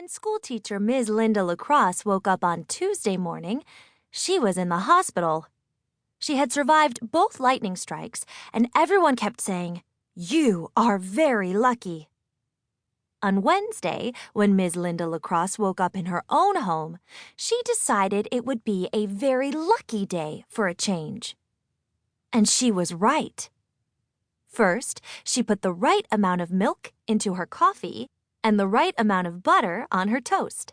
When schoolteacher Ms. Linda Lacrosse woke up on Tuesday morning, she was in the hospital. She had survived both lightning strikes, and everyone kept saying, "You are very lucky." On Wednesday, when Ms. Linda Lacrosse woke up in her own home, she decided it would be a very lucky day for a change. And she was right. First, she put the right amount of milk into her coffee and the right amount of butter on her toast.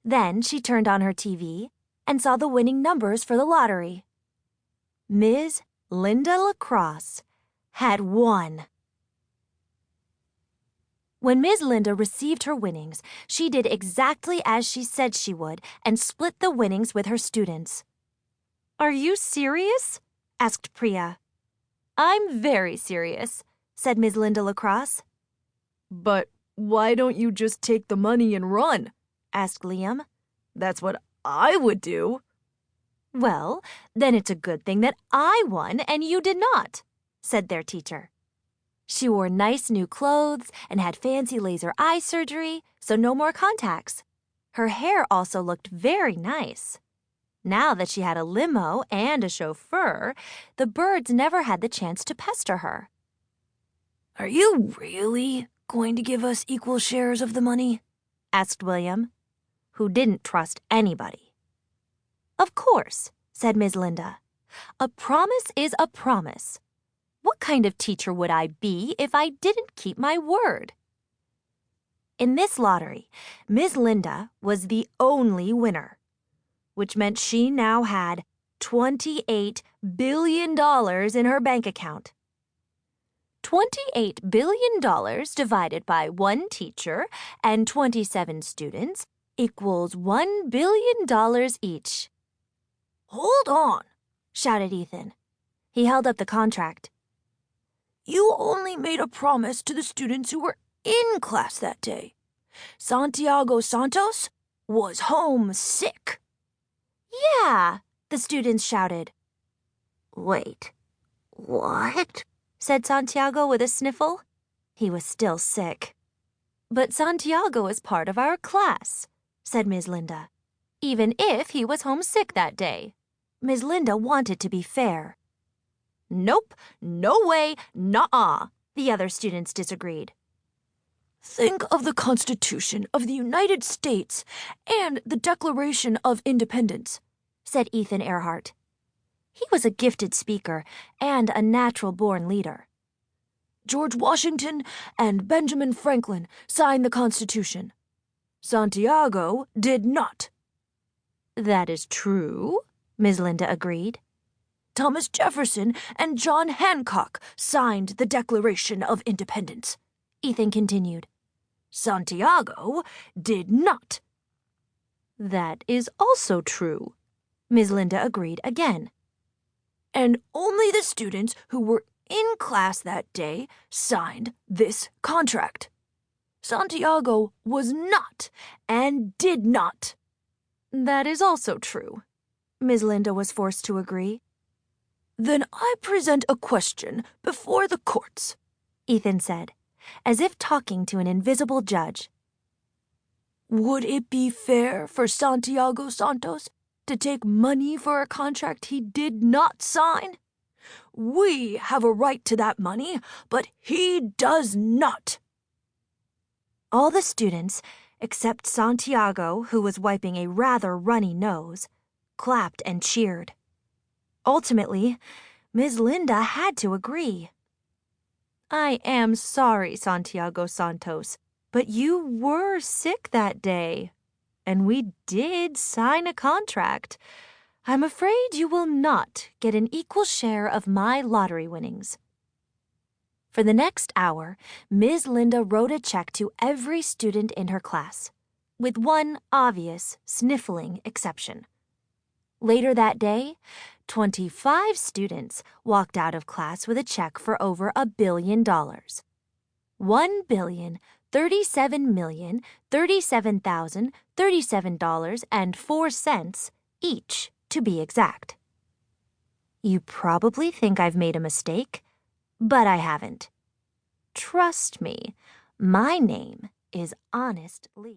Then she turned on her TV and saw the winning numbers for the lottery. Ms. Linda Lacrosse had won. When Ms. Linda received her winnings, she did exactly as she said she would and split the winnings with her students. "Are you serious?" asked Priya. "I'm very serious," said Ms. Linda Lacrosse. "But why don't you just take the money and run?" asked Liam. "That's what I would do." "Well, then it's a good thing that I won and you did not," said their teacher. She wore nice new clothes and had fancy laser eye surgery, so no more contacts. Her hair also looked very nice. Now that she had a limo and a chauffeur, the birds never had the chance to pester her. "Are you really going to give us equal shares of the money?" asked William, who didn't trust anybody. "Of course," said Ms. Linda. "A promise is a promise. What kind of teacher would I be if I didn't keep my word?" In this lottery, Ms. Linda was the only winner, which meant she now had $28 billion in her bank account. $28 billion divided by one teacher and 27 students equals $1 billion each. "Hold on," shouted Ethan. He held up the contract. "You only made a promise to the students who were in class that day. Santiago Santos was home sick." "Yeah," the students shouted. "Wait, what?" said Santiago with a sniffle. He was still sick. "But Santiago is part of our class," said Ms. Linda, "even if he was homesick that day." Ms. Linda wanted to be fair. "Nope, no way, nuh-uh," the other students disagreed. "Think of the Constitution of the United States and the Declaration of Independence," said Ethan Earhart. He was a gifted speaker and a natural-born leader. "George Washington and Benjamin Franklin signed the Constitution. Santiago did not." "That is true," Ms. Linda agreed. "Thomas Jefferson and John Hancock signed the Declaration of Independence," Ethan continued. "Santiago did not." "That is also true," Ms. Linda agreed again. "And only the students who were in class that day signed this contract. Santiago was not and did not." "That is also true," Ms. Linda was forced to agree. "Then I present a question before the courts," Ethan said, as if talking to an invisible judge. "Would it be fair for Santiago Santos to take money for a contract he did not sign? We have a right to that money, but he does not." All the students, except Santiago, who was wiping a rather runny nose, clapped and cheered. Ultimately, Ms. Linda had to agree. "I am sorry, Santiago Santos, but you were sick that day, and we did sign a contract. I'm afraid you will not get an equal share of my lottery winnings." For the next hour, Ms. Linda wrote a check to every student in her class, with one obvious, sniffling exception. Later that day, 25 students walked out of class with a check for over $1 billion. $1,037,037,037.04 each, to be exact. You probably think I've made a mistake, but I haven't. Trust me, my name is Honest Lee.